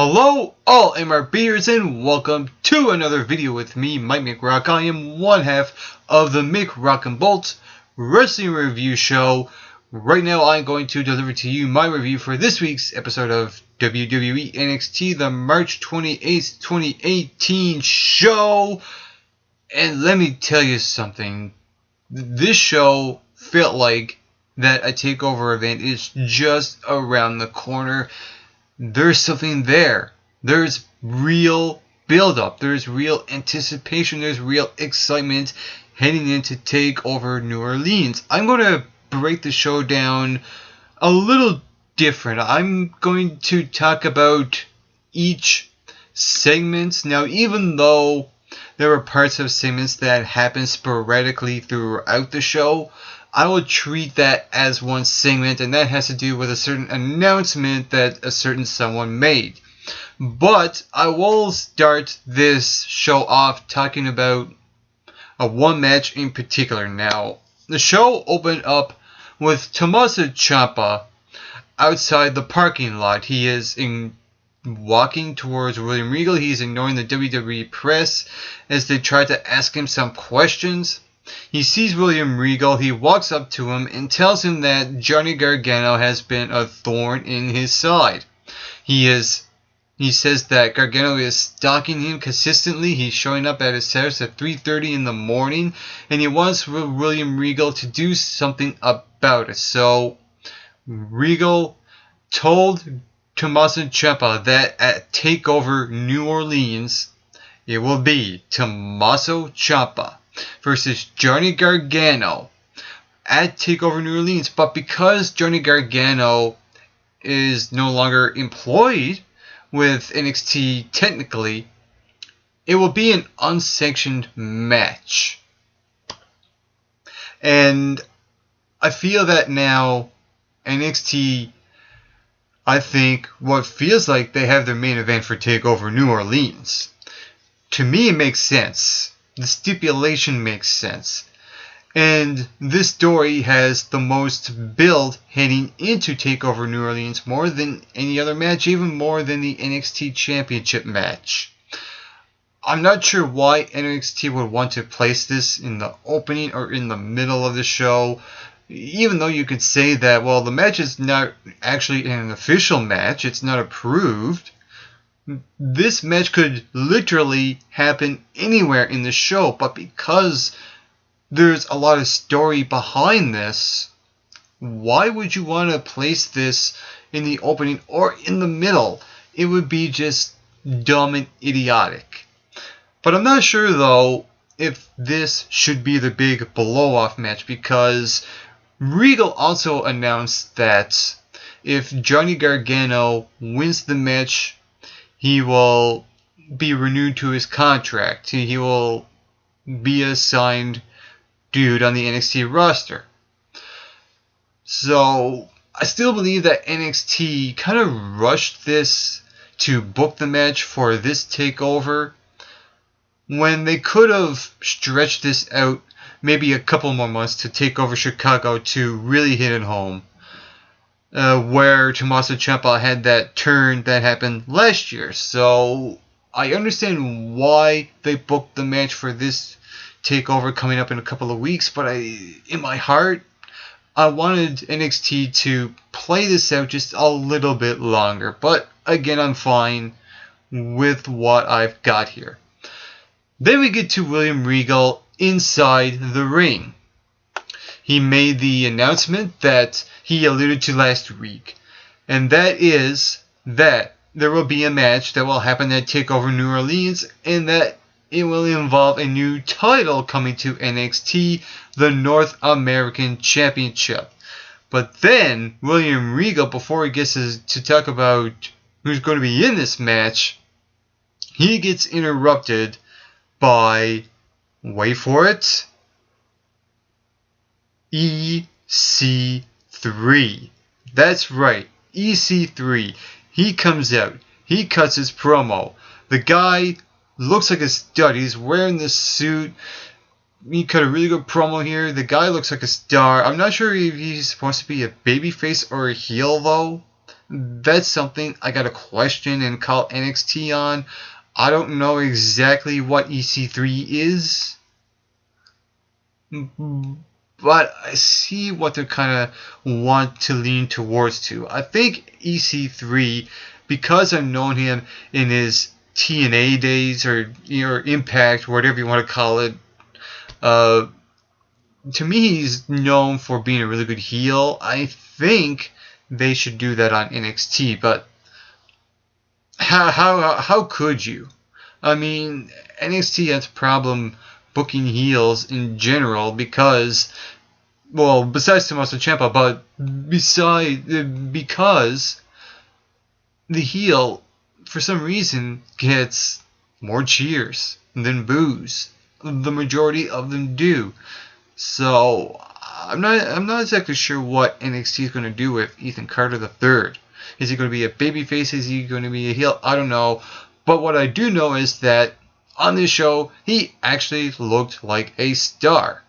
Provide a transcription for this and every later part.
Hello all MRBers and welcome to another video with me, Mike McRock. I am one half of the McRock and Bolt Wrestling Review Show. Right now I'm going to deliver to you my review for this week's episode of WWE NXT, the March 28th, 2018 show. And let me tell you something, this show felt like that a TakeOver event is just around the corner. There's something there. There's real build-up. There's real anticipation. There's real excitement heading into TakeOver New Orleans. I'm going to break the show down a little different. I'm going to talk about each segment. Now, even though there are parts of segments that happen sporadically throughout the show, I will treat that as one segment, and that has to do with a certain announcement that a certain someone made. But I will start this show off talking about one match in particular. Now, the show opened up with Tommaso Ciampa outside the parking lot. He is walking towards William Regal. He's ignoring the WWE press as they try to ask him some questions. He sees William Regal, he walks up to him and tells him that Johnny Gargano has been a thorn in his side. He says that Gargano is stalking him consistently. He's showing up at his house at 3:30 in the morning, and he wants William Regal to do something about it. So Regal told Tommaso Ciampa that at TakeOver New Orleans, it will be Tommaso Ciampa versus Johnny Gargano at TakeOver New Orleans. But because Johnny Gargano is no longer employed with NXT technically, it will be an unsanctioned match. And I feel that now NXT, I think what feels like they have their main event for TakeOver New Orleans. To me, it makes sense. The stipulation makes sense. And this story has the most build heading into TakeOver New Orleans, more than any other match, even more than the NXT Championship match. I'm not sure why NXT would want to place this in the opening or in the middle of the show, even though you could say that, well, the match is not actually an official match, it's not approved. This match could literally happen anywhere in the show, but because there's a lot of story behind this, why would you want to place this in the opening or in the middle? It would be just dumb and idiotic. But I'm not sure, though, if this should be the big blow-off match, because Regal also announced that if Johnny Gargano wins the match, he will be renewed to his contract. He will be a signed dude on the NXT roster. So I still believe that NXT kind of rushed this to book the match for this TakeOver when they could have stretched this out maybe a couple more months to TakeOver Chicago to really hit it home. Where Tommaso Ciampa had that turn that happened last year. So I understand why they booked the match for this TakeOver coming up in a couple of weeks, but in my heart, I wanted NXT to play this out just a little bit longer. But again, I'm fine with what I've got here. Then we get to William Regal inside the ring. He made the announcement that he alluded to last week, and that is that there will be a match that will happen at TakeOver New Orleans, and that it will involve a new title coming to NXT, the North American Championship. But then William Regal, before he gets to talk about who's going to be in this match, he gets interrupted by, wait for it, EC3. That's right, EC3. He comes out. He cuts his promo. The guy looks like a stud. He's wearing this suit. He cut a really good promo here. The guy looks like a star. I'm not sure if he's supposed to be a babyface or a heel, though. That's something I got to question and call NXT on. I don't know exactly what EC3 is, but I see what they kind of want to lean towards to. I think EC3, because I've known him in his TNA days or Impact, whatever you want to call it, to me he's known for being a really good heel. I think they should do that on NXT, but how could you? I mean, NXT has a problem booking heels in general because, well, besides Tommaso Ciampa, but because the heel, for some reason, gets more cheers than boos. The majority of them do. So I'm not exactly sure what NXT is going to do with Ethan Carter III. Is he going to be a babyface? Is he going to be a heel? I don't know. But what I do know is that on this show, he actually looked like a star.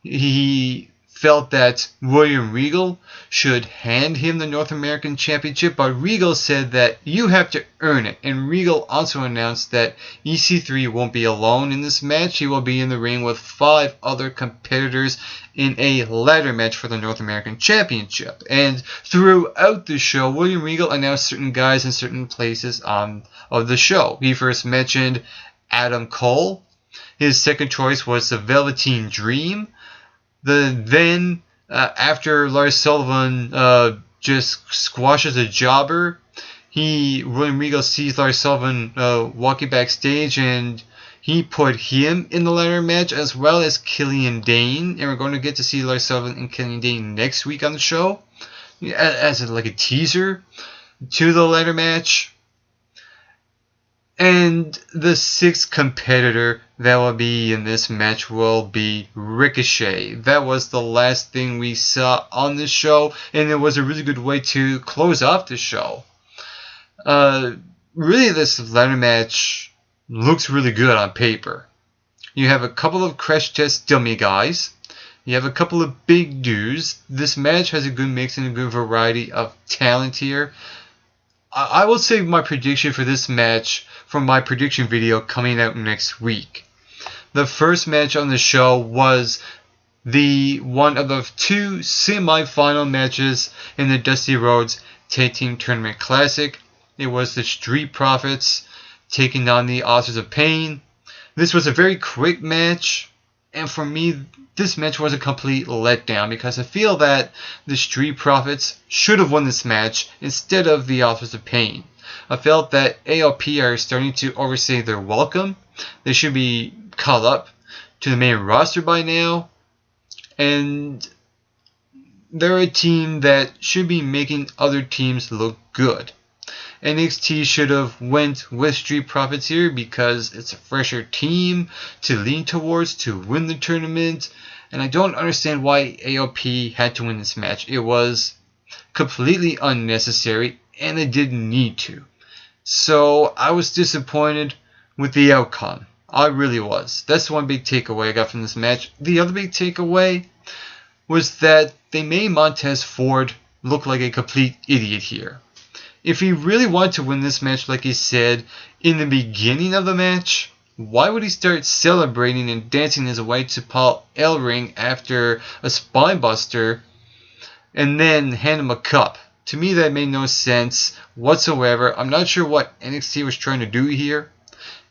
He felt that William Regal should hand him the North American Championship, but Regal said that you have to earn it. And Regal also announced that EC3 won't be alone in this match. He will be in the ring with 5 other competitors in a ladder match for the North American Championship. And throughout the show, William Regal announced certain guys in certain places of the show. He first mentioned Adam Cole. His second choice was the Velveteen Dream. After Lars Sullivan just squashes a jobber, William Regal sees Lars Sullivan walking backstage, and he put him in the ladder match as well as Killian Dane, and we're going to get to see Lars Sullivan and Killian Dane next week on the show as like a teaser to the ladder match. And the 6th competitor that will be in this match will be Ricochet. That was the last thing we saw on this show, and it was a really good way to close off the show. Really, this ladder match looks really good on paper. You have a couple of crash test dummy guys. You have a couple of big dudes. This match has a good mix and a good variety of talent here. I will save my prediction for this match from my prediction video coming out next week. The first match on the show was one of the 2 semi-final matches in the Dusty Rhodes Tag Team Tournament Classic. It was the Street Profits taking on the Authors of Pain. This was a very quick match, and for me, this match was a complete letdown because I feel that the Street Profits should have won this match instead of the Authors of Pain. I felt that AOP are starting to overstay their welcome. They should be called up to the main roster by now, and they're a team that should be making other teams look good. NXT should have went with Street Profits here because it's a fresher team to lean towards to win the tournament, and I don't understand why AOP had to win this match. It was completely unnecessary, and they didn't need to. So I was disappointed with the outcome. I really was. That's one big takeaway I got from this match. The other big takeaway was that they made Montez Ford look like a complete idiot here. If he really wanted to win this match like he said in the beginning of the match, why would he start celebrating and dancing his way to Paul Ellering after a spinebuster and then hand him a cup? To me, that made no sense whatsoever. I'm not sure what NXT was trying to do here.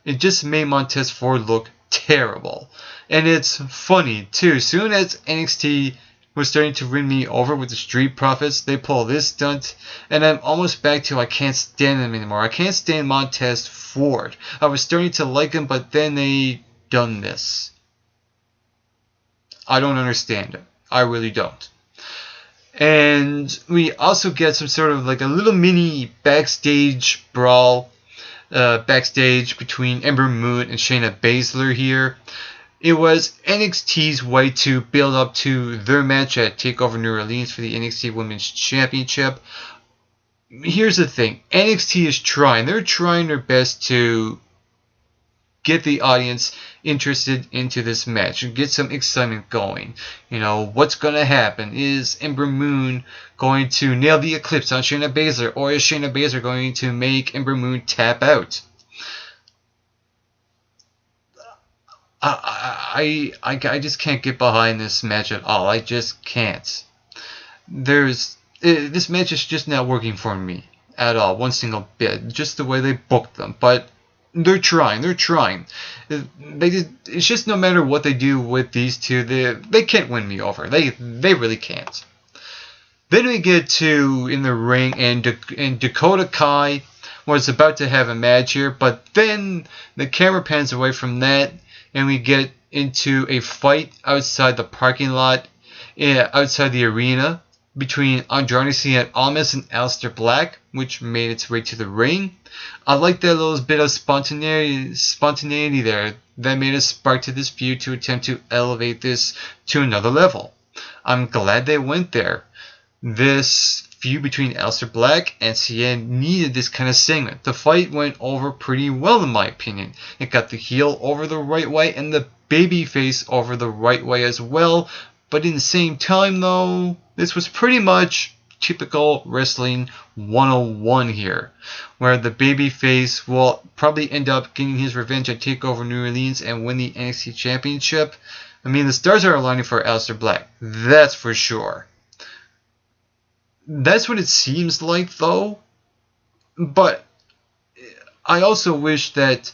It just made Montez Ford look terrible. And it's funny, too. Soon as NXT was starting to win me over with the Street Profits, they pull this stunt, and I'm almost back to I can't stand them anymore. I can't stand Montez Ford. I was starting to like him, but then they done this. I don't understand it. I really don't. And we also get some sort of like a little mini backstage brawl backstage between Ember Moon and Shayna Baszler here. It was NXT's way to build up to their match at TakeOver New Orleans for the NXT Women's Championship. Here's the thing. NXT is trying. They're trying their best to get the audience interested into this match and get some excitement going. You know, what's going to happen? Is Ember Moon going to nail the Eclipse on Shayna Baszler, or is Shayna Baszler going to make Ember Moon tap out? I just can't get behind this match at all. I just can't. This match is just not working for me at all, one single bit. Just the way they booked them, but they're trying. It's just no matter what they do with these two, they can't win me over. They really can't. Then we get to in the ring, and Dakota Kai was about to have a match here, but then the camera pans away from that, and we get into a fight outside the parking lot, outside the arena, between Andrade Cien Almas and Aleister Black, which made its way to the ring. I like that little bit of spontaneity there that made a spark to this feud to attempt to elevate this to another level. I'm glad they went there. This feud between Aleister Black and Cien needed this kind of segment. The fight went over pretty well in my opinion. It got the heel over the right way and the babyface over the right way as well. But in the same time though, this was pretty much typical wrestling 101 here, where the babyface will probably end up getting his revenge at TakeOver New Orleans and win the NXT Championship. I mean, the stars are aligning for Aleister Black, that's for sure. That's what it seems like though, but I also wish that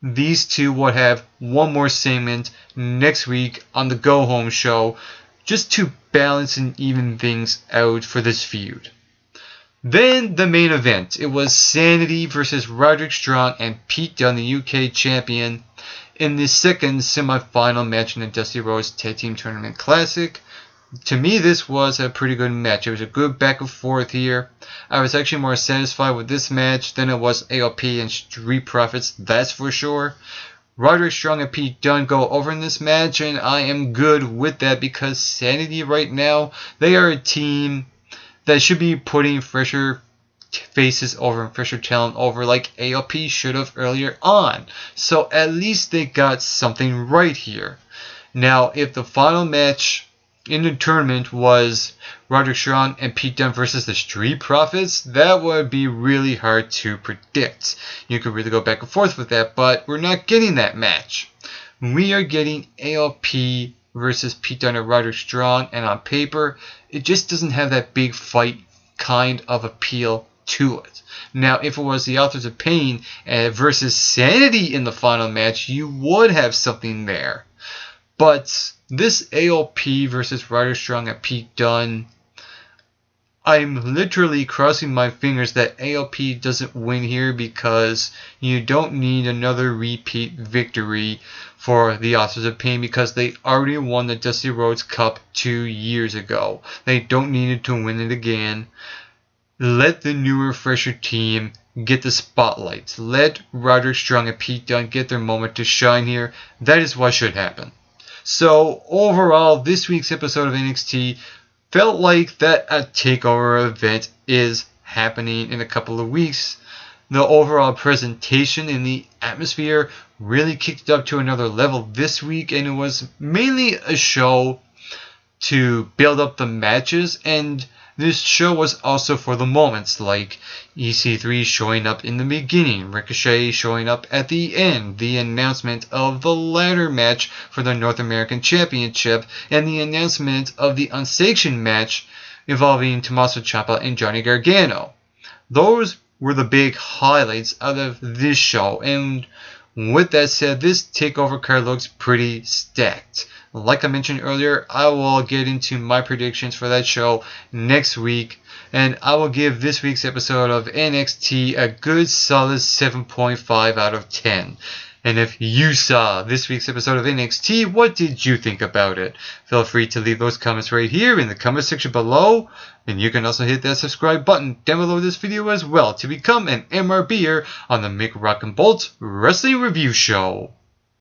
these two would have one more segment next week on the Go Home show, just to balance and even things out for this feud. Then the main event. It was Sanity versus Roderick Strong and Pete Dunne, the UK champion, in the second semi-final match in the Dusty Rhodes Tag Team Tournament Classic. To me, this was a pretty good match. It was a good back and forth here. I was actually more satisfied with this match than it was AOP and Street Profits, that's for sure. Roderick Strong and Pete Dunne go over in this match, and I am good with that because Sanity right now, they are a team that should be putting fresher faces over and fresher talent over like AOP should have earlier on. So at least they got something right here. Now, if the final match in the tournament was Roderick Strong and Pete Dunne versus the Street Profits, that would be really hard to predict. You could really go back and forth with that, but we're not getting that match. We are getting AOP versus Pete Dunne and Roderick Strong, and on paper, it just doesn't have that big fight kind of appeal to it. Now, if it was the Authors of Pain versus Sanity in the final match, you would have something there. But this AOP versus Roderick Strong and Pete Dunne, I'm literally crossing my fingers that AOP doesn't win here because you don't need another repeat victory for the Authors of Pain because they already won the Dusty Rhodes Cup 2 years ago. They don't need to win it again. Let the newer, fresher team get the spotlight. Let Roderick Strong and Pete Dunne get their moment to shine here. That is what should happen. So overall, this week's episode of NXT felt like that a TakeOver event is happening in a couple of weeks. The overall presentation in the atmosphere really kicked it up to another level this week, and it was mainly a show to build up the matches, and this show was also for the moments, like EC3 showing up in the beginning, Ricochet showing up at the end, the announcement of the ladder match for the North American Championship, and the announcement of the unsanctioned match involving Tommaso Ciampa and Johnny Gargano. Those were the big highlights out of this show, and with that said, this TakeOver card looks pretty stacked. Like I mentioned earlier, I will get into my predictions for that show next week, and I will give this week's episode of NXT a good solid 7.5 out of 10. And if you saw this week's episode of NXT, what did you think about it? Feel free to leave those comments right here in the comment section below, and you can also hit that subscribe button down below this video as well to become an MRBer on the Mick Rock and Bolt Wrestling Review Show.